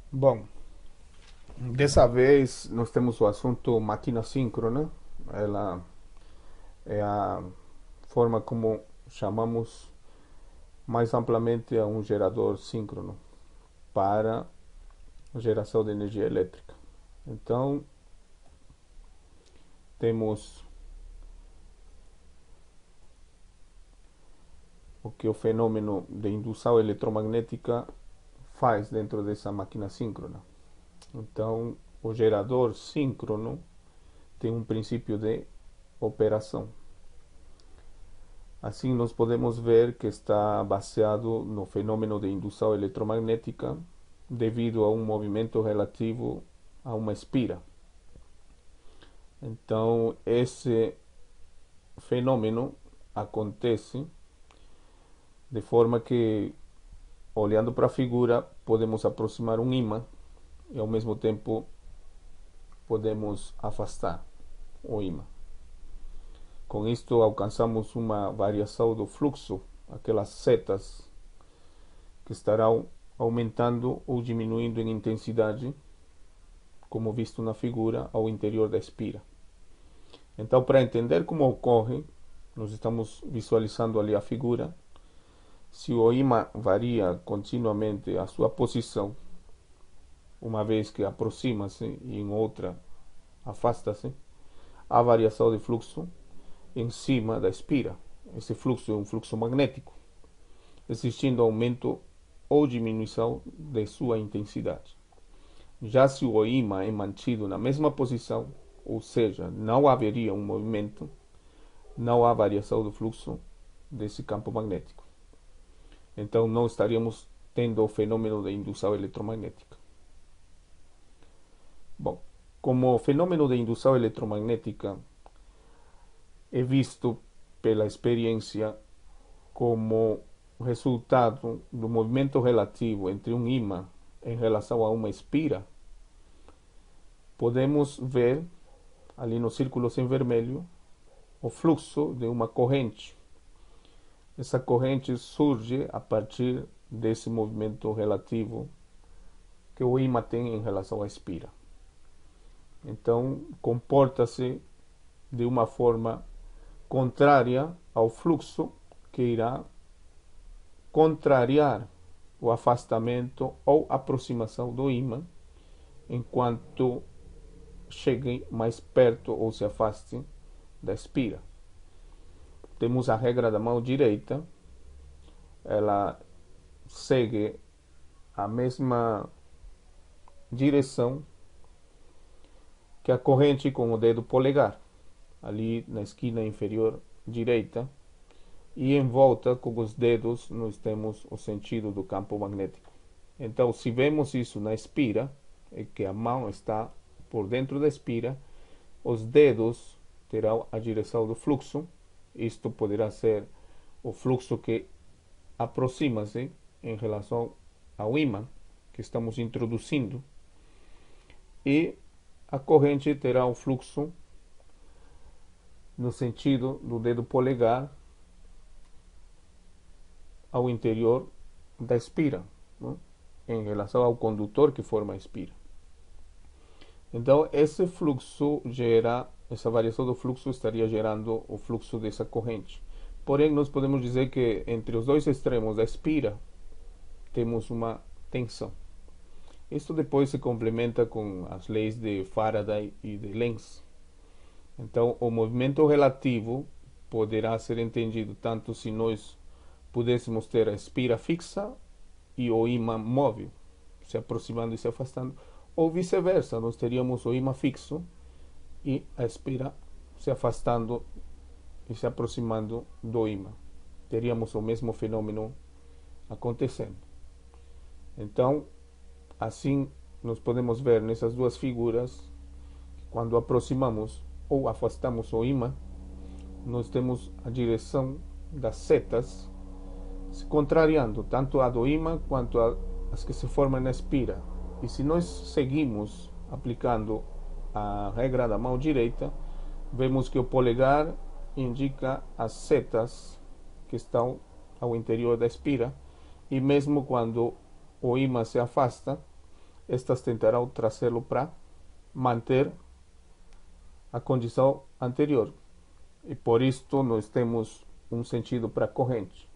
Bom, dessa vez nós temos o assunto máquina síncrona. Ela é a forma como chamamos mais amplamente a um gerador síncrono para a geração de energia elétrica. Então, temos o que o fenômeno de indução eletromagnética faz dentro dessa máquina síncrona. Então, o gerador síncrono tem um princípio de operação. Assim, nós podemos ver que está baseado no fenômeno de indução eletromagnética devido a um movimento relativo a uma espira. Então, esse fenômeno acontece de forma que, olhando para a figura, podemos aproximar um ímã e, ao mesmo tempo, podemos afastar o ímã. Com isto, alcançamos uma variação do fluxo, aquelas setas que estarão aumentando ou diminuindo em intensidade, como visto na figura, ao interior da espira. Então, para entender como ocorre, nós estamos visualizando ali a figura. Se o ímã varia continuamente a sua posição, uma vez que aproxima-se e em outra afasta-se, há variação de fluxo em cima da espira. Esse fluxo é um fluxo magnético, existindo aumento ou diminuição de sua intensidade. Já se o ímã é mantido na mesma posição, ou seja, não haveria um movimento, não há variação do fluxo desse campo magnético. Então não estaríamos tendo o fenômeno de indução eletromagnética. Bom, como o fenômeno de indução eletromagnética é visto pela experiência como resultado do movimento relativo entre um ímã em relação a uma espira, podemos ver ali nos círculos em vermelho o fluxo de uma corrente. Essa corrente surge a partir desse movimento relativo que o ímã tem em relação à espira. Então, comporta-se de uma forma contrária ao fluxo que irá contrariar o afastamento ou aproximação do ímã enquanto chegue mais perto ou se afaste da espira. Temos a regra da mão direita, ela segue a mesma direção que a corrente com o dedo polegar, ali na esquina inferior direita, e em volta com os dedos nós temos o sentido do campo magnético. Então, se vemos isso na espira, é que a mão está por dentro da espira, os dedos terão a direção do fluxo. Isto poderá ser o fluxo que aproxima-se em relação ao ímã que estamos introduzindo, e a corrente terá um fluxo no sentido do dedo polegar ao interior da espira, não? Em relação ao condutor que forma a espira. Então, esse fluxo gera, essa variação do fluxo estaria gerando o fluxo dessa corrente. Porém, nós podemos dizer que entre os dois extremos da espira temos uma tensão. Isto depois se complementa com as leis de Faraday e de Lenz. Então, o movimento relativo poderá ser entendido tanto se nós pudéssemos ter a espira fixa e o ímã móvel, se aproximando e se afastando, ou vice-versa, nós teríamos o ímã fixo e a espira se afastando e se aproximando do ímã. Teríamos o mesmo fenômeno acontecendo. Então, assim, nós podemos ver nessas duas figuras que quando aproximamos ou afastamos o ímã, nós temos a direção das setas se contrariando, tanto a do ímã quanto as que se formam na espira. E se nós seguimos aplicando a regra da mão direita, vemos que o polegar indica as setas que estão ao interior da espira, e mesmo quando o ímã se afasta, estas tentarão trazê-lo para manter a condição anterior. E por isto nós temos um sentido para a corrente.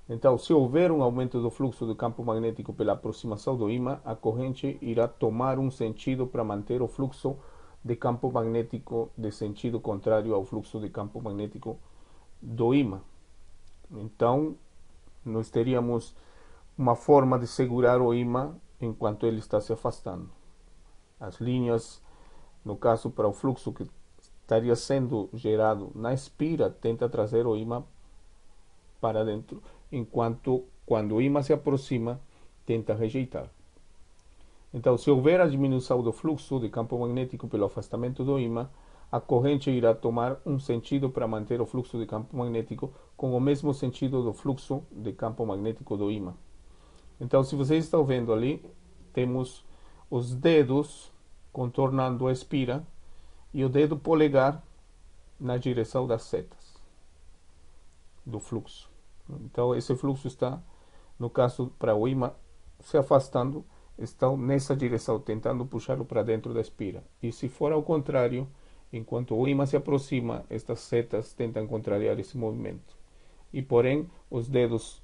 Então, se houver um aumento do fluxo do campo magnético pela aproximação do ímã, a corrente irá tomar um sentido para manter o fluxo de campo magnético de sentido contrário ao fluxo de campo magnético do ímã. Então, nós teríamos uma forma de segurar o ímã enquanto ele está se afastando. As linhas, no caso para o fluxo que estaria sendo gerado na espira, tenta trazer o ímã para dentro, enquanto quando o ímã se aproxima, tenta rejeitar. Então, se houver a diminuição do fluxo de campo magnético pelo afastamento do ímã, a corrente irá tomar um sentido para manter o fluxo de campo magnético com o mesmo sentido do fluxo de campo magnético do ímã. Então, se vocês estão vendo ali, temos os dedos contornando a espira e o dedo polegar na direção das setas do fluxo. Então, esse fluxo está, no caso para o ímã, se afastando, estão nessa direção, tentando puxá-lo para dentro da espira. E se for ao contrário, enquanto o ímã se aproxima, estas setas tentam contrariar esse movimento. E, porém, os dedos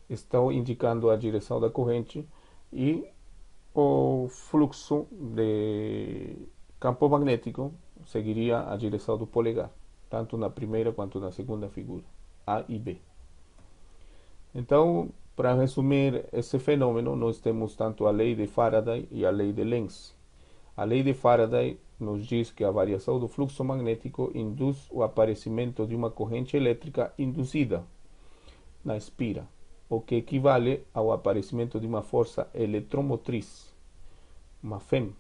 estão indicando a direção da corrente e o fluxo de campo magnético seguiria a direção do polegar, tanto na primeira quanto na segunda figura, A e B. Então, para resumir esse fenômeno, nós temos tanto a lei de Faraday e a lei de Lenz. A lei de Faraday nos diz que a variação do fluxo magnético induz o aparecimento de uma corrente elétrica induzida na espira, o que equivale ao aparecimento de uma força eletromotriz, uma FEM,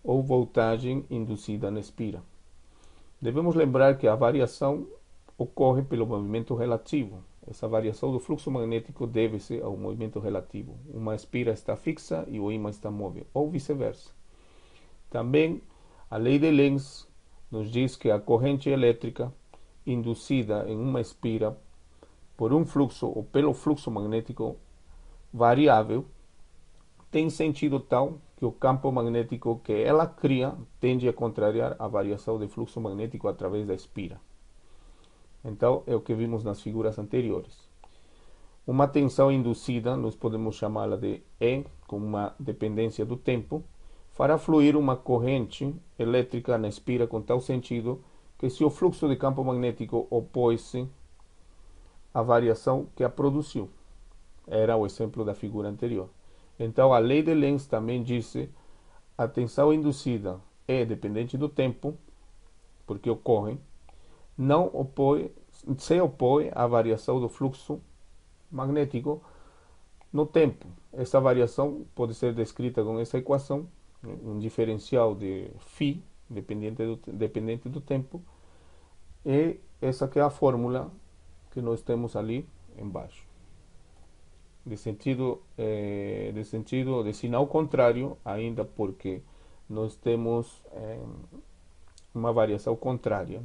ou voltagem induzida na espira. Devemos lembrar que a variação ocorre pelo movimento relativo. Essa variação do fluxo magnético deve-se ao movimento relativo. Uma espira está fixa e o ímã está móvel, ou vice-versa. Também a lei de Lenz nos diz que a corrente elétrica induzida em uma espira por um fluxo ou pelo fluxo magnético variável tem sentido tal que o campo magnético que ela cria tende a contrariar a variação de fluxo magnético através da espira. Então, é o que vimos nas figuras anteriores. Uma tensão induzida, nós podemos chamá-la de E, com uma dependência do tempo, fará fluir uma corrente elétrica na espira com tal sentido que se o fluxo de campo magnético opõe-se à variação que a produziu. Era o exemplo da figura anterior. Então, a lei de Lenz também disse a tensão induzida é dependente do tempo, porque ocorre, se opõe à variação do fluxo magnético no tempo. Essa variação pode ser descrita com essa equação, um diferencial de φ, dependente do tempo, e essa que é a fórmula que nós temos ali embaixo. De sentido de sinal contrário, ainda porque nós temos uma variação contrária.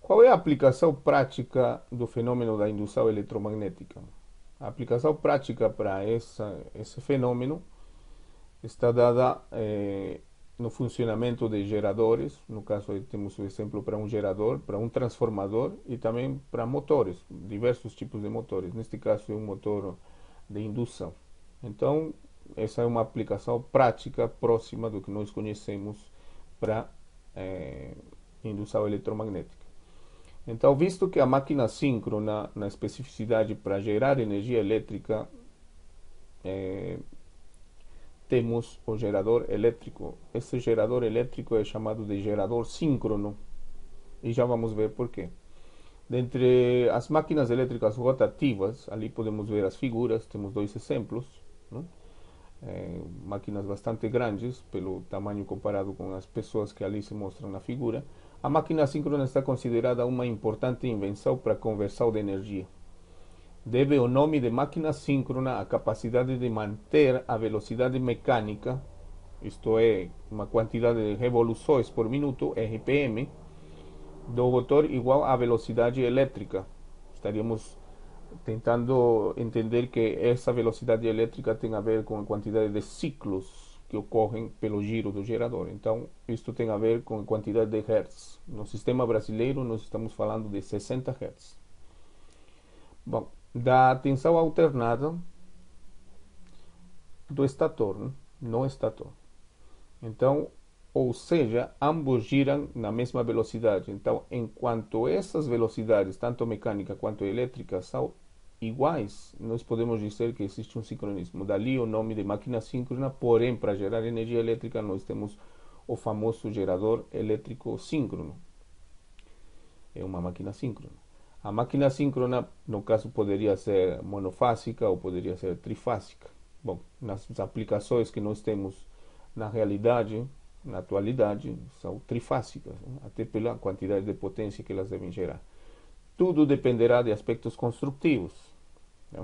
Qual é a aplicação prática do fenômeno da indução eletromagnética? A aplicação prática para esse fenômeno está dada no funcionamento de geradores. No caso, aí temos o exemplo para um gerador, para um transformador e também para motores, diversos tipos de motores. Neste caso, é um motor de indução. Então, essa é uma aplicação prática próxima do que nós conhecemos para indução eletromagnética. Então, visto que a máquina síncrona, na especificidade para gerar energia elétrica, temos o gerador elétrico. Esse gerador elétrico é chamado de gerador síncrono. E já vamos ver por quê. Dentre as máquinas elétricas rotativas, ali podemos ver as figuras, temos dois exemplos, né? Máquinas bastante grandes, pelo tamanho comparado com as pessoas que ali se mostram na figura. A máquina síncrona está considerada uma importante invenção para a conversão de energia. Deve o nome de máquina síncrona à capacidade de manter a velocidade mecânica, isto é, uma quantidade de revoluções por minuto, RPM, do motor igual à velocidade elétrica. Estaríamos tentando entender que essa velocidade elétrica tem a ver com a quantidade de ciclos que ocorrem pelo giro do gerador. Então, isto tem a ver com a quantidade de hertz. No sistema brasileiro, nós estamos falando de 60 hertz. Bom, da tensão alternada do estator, né? No estator. Então, ou seja, ambos giram na mesma velocidade. Então, enquanto essas velocidades, tanto mecânica quanto elétrica, são iguais, nós podemos dizer que existe um sincronismo. Dali o nome de máquina síncrona, porém, para gerar energia elétrica, nós temos o famoso gerador elétrico síncrono. É uma máquina síncrona. A máquina síncrona, no caso, poderia ser monofásica ou poderia ser trifásica. Bom, nas aplicações que nós temos na realidade, na atualidade, são trifásicas, né? Até pela quantidade de potência que elas devem gerar. Tudo dependerá de aspectos construtivos, né?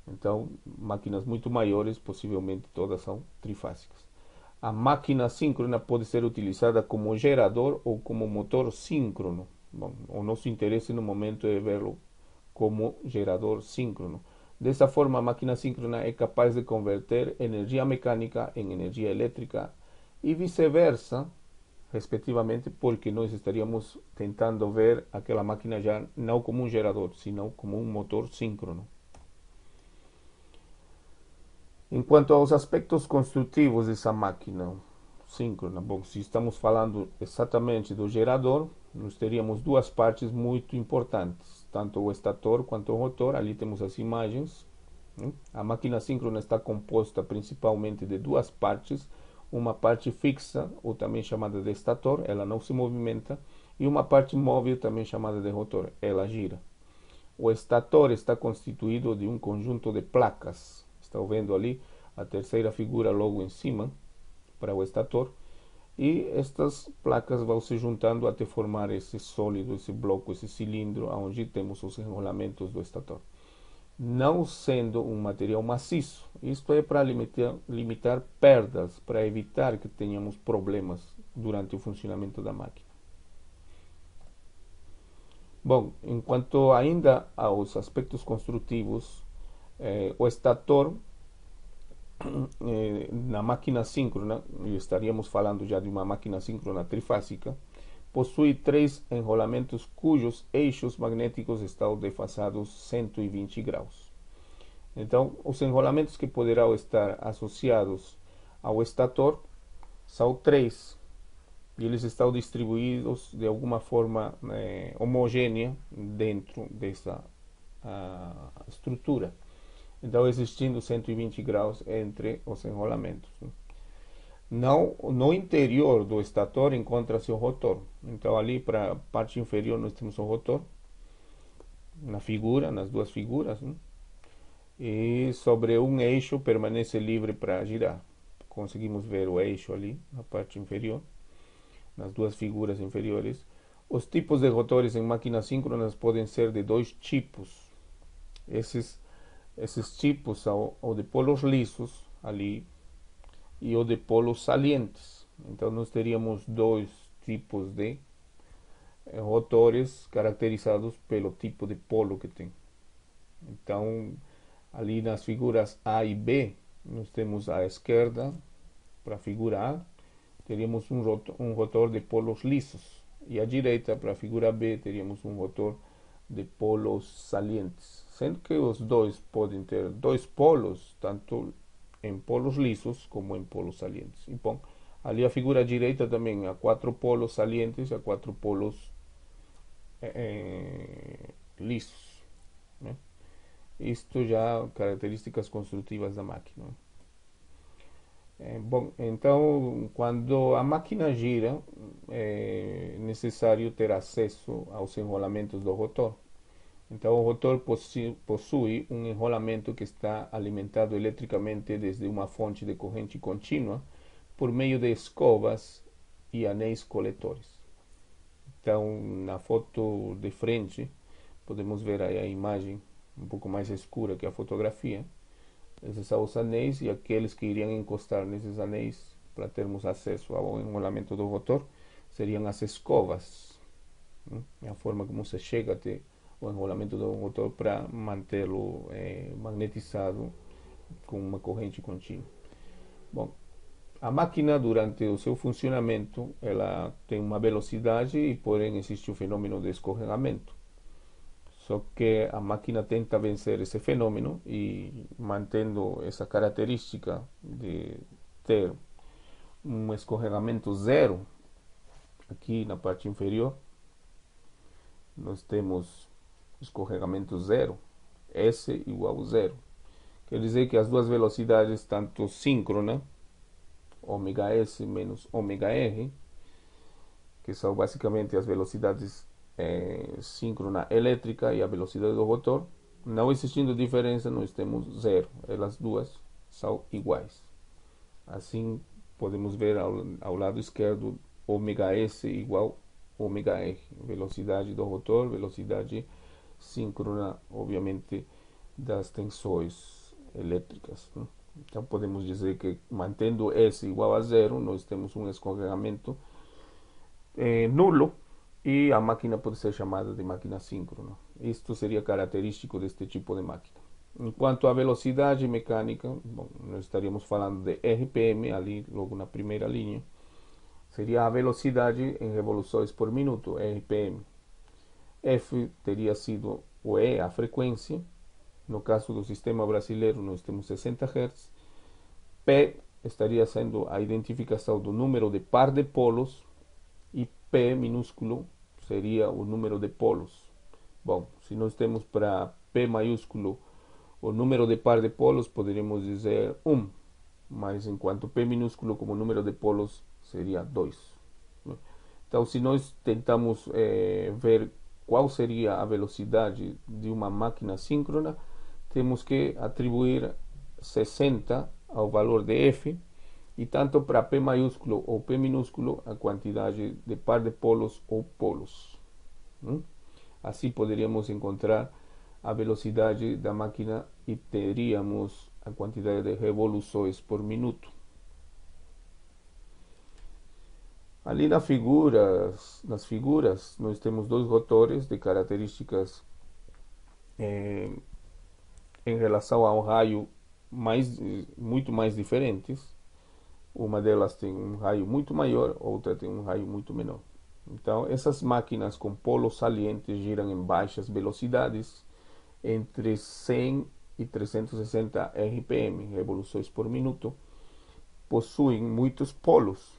Então, máquinas muito maiores, possivelmente todas são trifásicas. A máquina síncrona pode ser utilizada como gerador ou como motor síncrono. Bom, o nosso interesse no momento é vê-lo como gerador síncrono. Dessa forma, a máquina síncrona é capaz de converter energia mecânica em energia elétrica e vice-versa, respectivamente, porque nós estaríamos tentando ver aquela máquina já não como um gerador, sino como um motor síncrono. Enquanto aos aspectos construtivos dessa máquina síncrona, bom, se estamos falando exatamente do gerador, nós teríamos duas partes muito importantes, tanto o estator quanto o rotor. Ali temos as imagens, né? A máquina síncrona está composta principalmente de duas partes, uma parte fixa, ou também chamada de estator, ela não se movimenta, e uma parte móvel, também chamada de rotor, ela gira. O estator está constituído de um conjunto de placas. Estão vendo ali a terceira figura logo em cima para o estator. E estas placas vão se juntando até formar esse sólido, esse bloco, esse cilindro, onde temos os enrolamentos do estator. Não sendo um material maciço, isto é para limitar perdas, para evitar que tenhamos problemas durante o funcionamento da máquina. Bom, enquanto ainda aos aspectos construtivos, o estator na máquina síncrona, e estaríamos falando já de uma máquina síncrona trifásica, possui três enrolamentos cujos eixos magnéticos estão defasados 120 graus. Então, os enrolamentos que poderão estar associados ao estator são três, e eles estão distribuídos de alguma forma homogênea dentro dessa estrutura. Então, existindo 120 graus entre os enrolamentos. No interior do estator encontra-se o rotor. Então, ali para a parte inferior nós temos o rotor, na figura, nas duas figuras, né? E sobre um eixo permanece livre para girar. Conseguimos ver o eixo ali na parte inferior, nas duas figuras inferiores. Os tipos de rotores em máquinas síncronas podem ser de dois tipos. Esses tipos são o de polos lisos ali e o de polos salientes. Então nós teríamos dois tipos de rotores caracterizados pelo tipo de polo que tem. Então ali nas figuras A e B nós temos à esquerda, para a figura A, teríamos um rotor de polos lisos, e à direita, para a figura B, teríamos um rotor de polos salientes, sendo que os dois podem ter dois polos, tanto em polos lisos como em polos salientes. E bom, ali a figura direita também há quatro polos salientes e há quatro polos lisos, né? Isto já características construtivas da máquina. Bom, então, quando a máquina gira, é necessário ter acesso aos enrolamentos do rotor. Então, o rotor possui um enrolamento que está alimentado eletricamente desde uma fonte de corrente contínua por meio de escovas e anéis coletores. Então, na foto de frente, podemos ver aí a imagem um pouco mais escura que a fotografia. Esses são os anéis, e aqueles que iriam encostar nesses anéis para termos acesso ao enrolamento do rotor seriam as escovas, né? É a forma como se chega até o enrolamento do motor para mantê-lo magnetizado com uma corrente contínua. Bom, a máquina, durante o seu funcionamento, ela tem uma velocidade e, porém, existe o fenômeno de escorregamento. Só que a máquina tenta vencer esse fenômeno e, mantendo essa característica de ter um escorregamento zero, aqui na parte inferior, nós temos escorregamento zero, S igual a zero. Quer dizer que as duas velocidades, tanto síncrona, ômega S menos ômega R, que são basicamente as velocidades síncrona elétrica e a velocidade do rotor, não existindo diferença, nós temos zero. Elas duas são iguais. Assim, podemos ver ao lado esquerdo ômega S igual ômega R, velocidade do rotor, velocidade síncrona, obviamente, das tensões elétricas, né? Então podemos dizer que, mantendo S igual a zero, nós temos um escorregamento nulo e a máquina pode ser chamada de máquina síncrona. Isto seria característico deste tipo de máquina. Enquanto à velocidade mecânica, bom, nós estaríamos falando de RPM, ali logo na primeira linha, seria a velocidade em revoluções por minuto, RPM. F teria sido, ou é, a frequência. No caso do sistema brasileiro, nós temos 60 Hz. P estaria sendo a identificação do número de par de polos e P minúsculo seria o número de polos. Bom, se nós temos para P maiúsculo o número de par de polos, poderíamos dizer 1, mas enquanto P minúsculo como número de polos seria 2. Então, se nós tentamos ver qual seria a velocidade de uma máquina síncrona, temos que atribuir 60 ao valor de F, e tanto para P maiúsculo ou P minúsculo a quantidade de par de polos ou polos. Assim poderíamos encontrar a velocidade da máquina e teríamos a quantidade de revoluções por minuto. Ali nas figuras nós temos dois rotores de características em relação a um raio muito mais diferentes. Uma delas tem um raio muito maior, outra tem um raio muito menor. Então, essas máquinas com polos salientes giram em baixas velocidades, entre 100 e 360 RPM, revoluções por minuto, possuem muitos polos.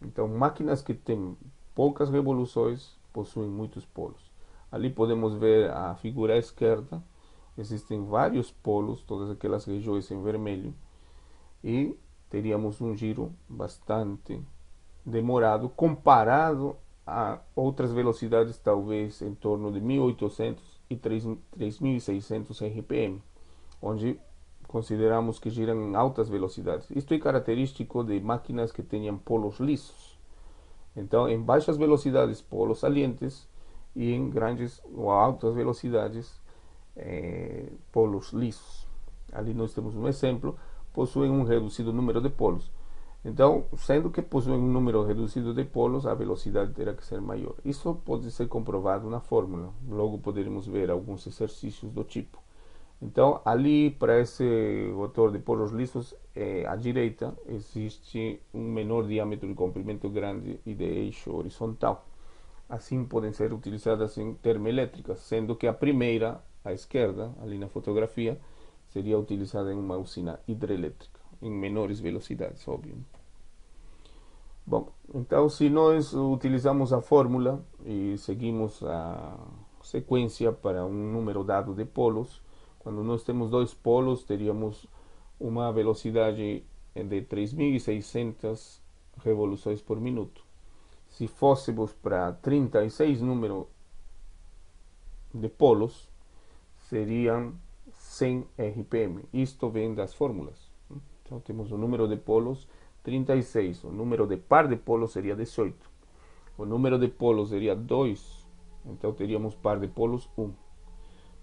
Então, máquinas que têm poucas revoluções possuem muitos polos. Ali podemos ver a figura à esquerda. Existem vários polos, todas aquelas regiões em vermelho, e teríamos um giro bastante demorado comparado a outras velocidades, talvez em torno de 1800 e 3600 RPM, onde consideramos que giram em altas velocidades. Isto é característico de máquinas que tenham polos lisos. Então, em baixas velocidades, polos salientes, e em grandes ou altas velocidades, polos lisos. Ali nós temos um exemplo. Possuem um reduzido número de polos. Então, sendo que possuem um número reduzido de polos, a velocidade terá que ser maior. Isso pode ser comprovado na fórmula. Logo poderemos ver alguns exercícios do tipo. Então, ali, para esse rotor de polos lisos, à direita, existe um menor diâmetro de comprimento grande e de eixo horizontal. Assim, podem ser utilizadas em termoelétricas, sendo que a primeira, à esquerda, ali na fotografia, seria utilizada em uma usina hidrelétrica, em menores velocidades, óbvio. Bom, então, se nós utilizamos a fórmula e seguimos a sequência para um número dado de polos, quando nós temos dois polos, teríamos uma velocidade de 3600 revoluções por minuto. Se fôssemos para 36 números de polos, seriam 100 RPM. Isto vem das fórmulas. Então temos o número de polos 36, o número de par de polos seria 18, o número de polos seria 2, então teríamos par de polos 1.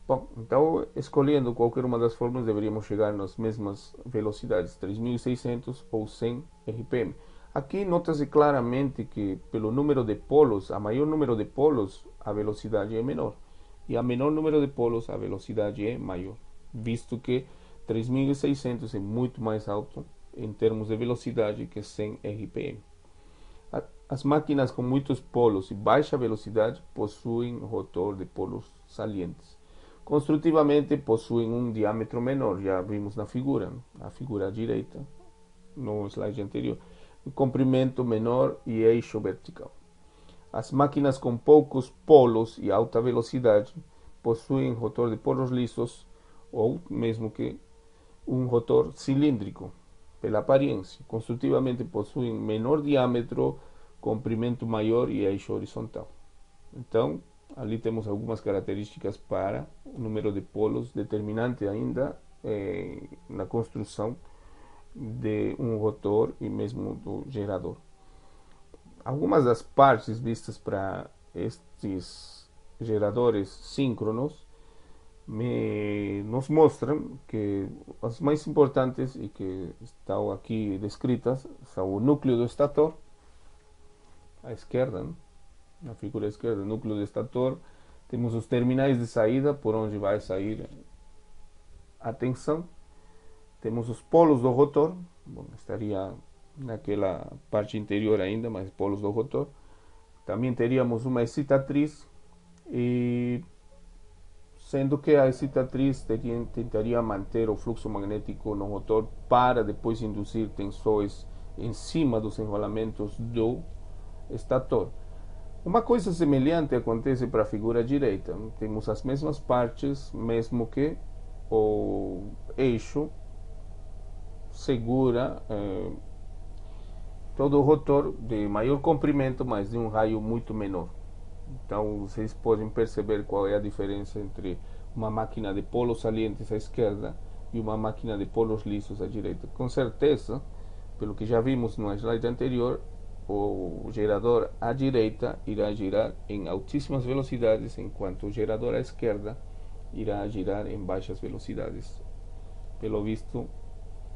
Bom, então, escolhendo qualquer uma das fórmulas, deveríamos chegar nas mesmas velocidades, 3600 ou 100 RPM. Aqui nota-se claramente que, pelo número de polos, a maior número de polos, a velocidade é menor. E a menor número de polos, a velocidade é maior, visto que 3.600 é muito mais alto em termos de velocidade que 100 RPM. As máquinas com muitos polos e baixa velocidade possuem rotor de polos salientes. Construtivamente possuem um diâmetro menor, já vimos na figura, a figura à direita, no slide anterior, comprimento menor e eixo vertical. As máquinas com poucos polos e alta velocidade possuem rotor de polos lisos ou mesmo que um rotor cilíndrico, pela aparência. Construtivamente possuem menor diâmetro, comprimento maior e eixo horizontal. Então, ali temos algumas características para o número de polos, determinante ainda na construção de um rotor e mesmo do gerador. Algumas das partes vistas para estes geradores síncronos nos mostram que as mais importantes e que estão aqui descritas são o núcleo do estator, à esquerda, né? Na figura esquerda, núcleo do estator. Temos os terminais de saída, por onde vai sair a tensão. Temos os polos do rotor, bom, estaria naquela parte interior ainda, mas polos do rotor. Também teríamos uma excitatriz, e sendo que a excitatriz tentaria manter o fluxo magnético no rotor para depois induzir tensões em cima dos enrolamentos do estator. Uma coisa semelhante acontece para a figura direita. Temos as mesmas partes, mesmo que o eixo segura todo o rotor de maior comprimento, mas de um raio muito menor. Então vocês podem perceber qual é a diferença entre uma máquina de polos salientes à esquerda e uma máquina de polos lisos à direita. Com certeza, pelo que já vimos no slide anterior, o gerador à direita irá girar em altíssimas velocidades, enquanto o gerador à esquerda irá girar em baixas velocidades, pelo visto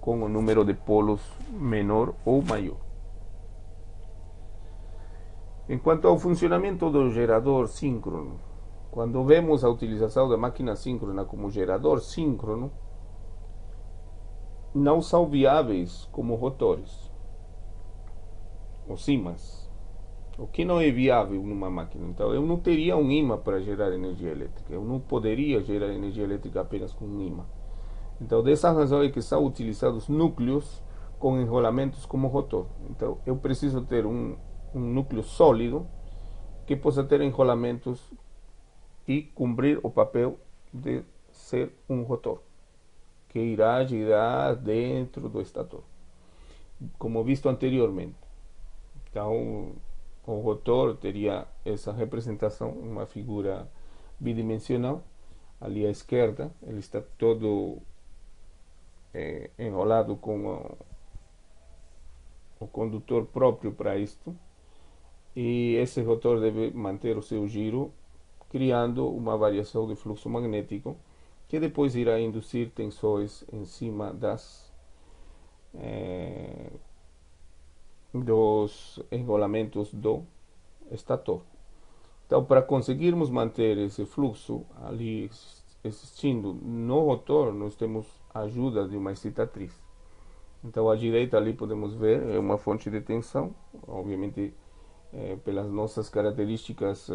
com o número de polos menor ou maior. Em quanto ao funcionamento do gerador síncrono, quando vemos a utilização da máquina síncrona como gerador síncrono, não são viáveis como rotores, os ímãs. O que não é viável numa máquina? Então, eu não teria um ímã para gerar energia elétrica. Eu não poderia gerar energia elétrica apenas com um ímã. Então, dessa razão é que são utilizados núcleos com enrolamentos como rotor. Então, eu preciso ter um núcleo sólido que possa ter enrolamentos e cumprir o papel de ser um rotor, que irá girar dentro do estator, como visto anteriormente. Então, o rotor teria essa representação, uma figura bidimensional. Ali à esquerda, ele está todo enrolado com o condutor próprio para isto, e esse rotor deve manter o seu giro, criando uma variação de fluxo magnético que depois irá induzir tensões em cima dos enrolamentos do estator. Então, para conseguirmos manter esse fluxo ali existindo no rotor, nós temos a ajuda de uma excitatriz. Então, à direita ali podemos ver uma fonte de tensão, obviamente pelas nossas características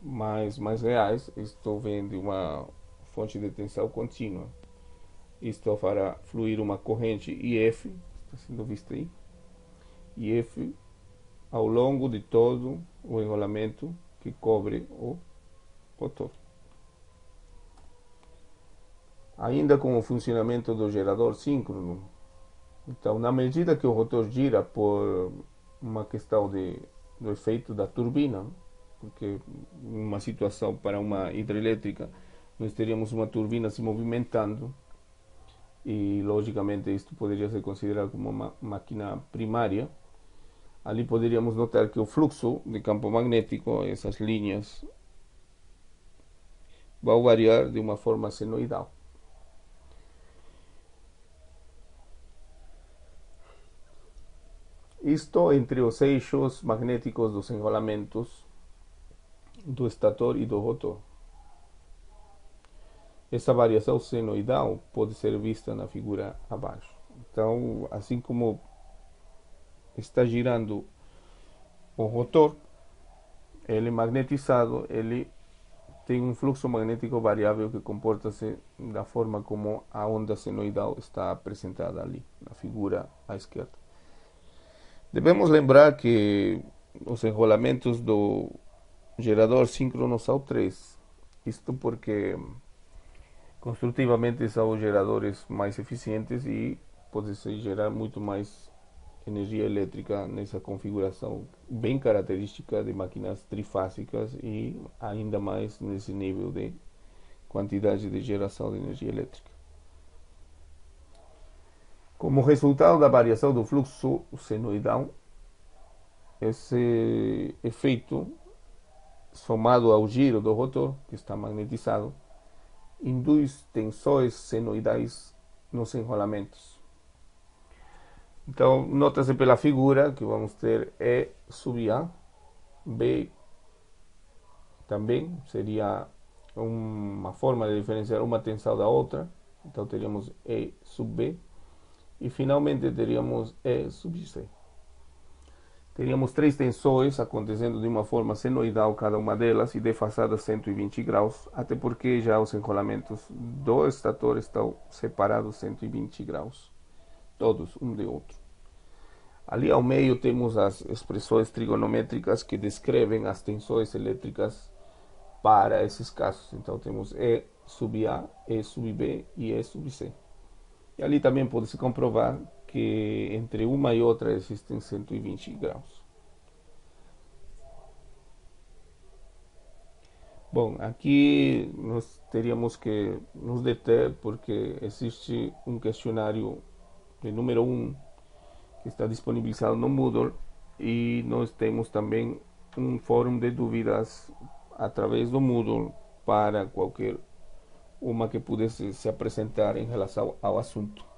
mais reais, estou vendo uma fonte de tensão contínua. Isto fará fluir uma corrente IF, está sendo vista aí, IF, ao longo de todo o enrolamento que cobre o rotor. Ainda com o funcionamento do gerador síncrono, então, na medida que o rotor gira por uma questão do efeito da turbina, porque uma situação para uma hidrelétrica nós teríamos uma turbina se movimentando, e logicamente isto poderia ser considerado como uma máquina primária. Ali poderíamos notar que o fluxo de campo magnético, essas linhas, vai variar de uma forma senoidal. Isto entre os eixos magnéticos dos enrolamentos do estator e do rotor. essa variação senoidal pode ser vista na figura abaixo. Então, assim como está girando o rotor, ele magnetizado, ele tem um fluxo magnético variável que comporta-se da forma como a onda senoidal está apresentada ali, na figura à esquerda. Devemos lembrar que os enrolamentos do gerador síncrono são 3. Isto porque construtivamente são os geradores mais eficientes e pode-se gerar muito mais energia elétrica nessa configuração bem característica de máquinas trifásicas e ainda mais nesse nível de quantidade de geração de energia elétrica. Como resultado da variação do fluxo senoidal, esse efeito, somado ao giro do rotor, que está magnetizado, induz tensões senoidais nos enrolamentos. Então, nota-se pela figura que vamos ter E sub A, B também seria uma forma de diferenciar uma tensão da outra. Então, teríamos E sub B e finalmente teríamos E sub C. Teríamos 3 tensões acontecendo de uma forma senoidal cada uma delas e defasadas 120 graus, até porque já os enrolamentos do estator estão separados 120 graus, todos um de outro. Ali ao meio temos as expressões trigonométricas que descrevem as tensões elétricas para esses casos. Então temos E sub A, E sub B e E sub C. E ali também pode-se comprovar que entre uma e outra existem 120 graus. Bom, aqui nós teríamos que nos deter porque existe um questionário de número 1 que está disponibilizado no Moodle e nós temos também um fórum de dúvidas através do Moodle para qualquer uma que pudesse se apresentar em relação ao assunto.